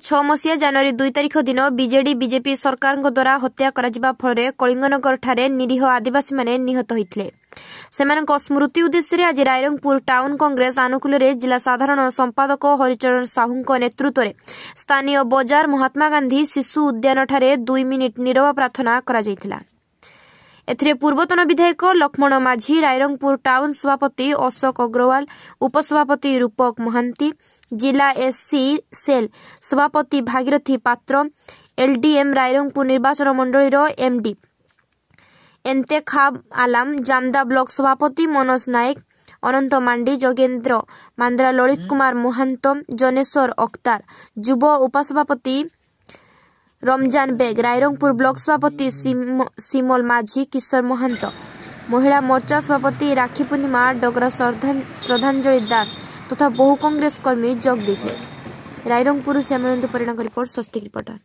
2006 मसीहा जनवरी 2 तारिख दिन बीजेडी बीजेपी सरकार द्वारा हत्या करा फल कलिंगनगर ठारे निरीह आदिवासी माने निहत होइथिले। सेमानक स्मृति उद्देश्य आज रायरंगपुर टाउन कांग्रेस आनुकूल जिला साधारण संपादक हरिचरण साहू नेतृत्व में स्थानीय बजार महात्मा गांधी शिशु उद्यान ठारे 2 मिनिट नीरव प्रार्थना करा जायथिला। एथिरे पूर्वतन विधायक लक्ष्मण माझी, रायरंगपुर टाउन सभापति अशोक अग्रवाल, उपसभापति रूपक महांती, जिला एससी सेल सभापति भागीरथी पात्र, एलडीएम रायरंगपुर निर्वाचन मंडलीर एमडी एंतेखाब आलाम, जामदा ब्लॉक सभापति मनोज नायक, अनंत मांडी, जोगेंद्र मांद्रा, ललित कुमार मोहंत, जनेश्वर अख्तार, जुब उपसभापति रमजान बेग, रायरंगपुर ब्लॉक सभापति सिमल माझी, किशोर महंत, महिला मोर्चा सभापति राखी पूर्णिमा, डगर श्रद्धांजलि दास तथा बहु कांग्रेस कर्मी जोग देते। रायरंगपुर श्यामानंद परिणाम रिपोर्ट, स्वस्तिक रिपोर्टर।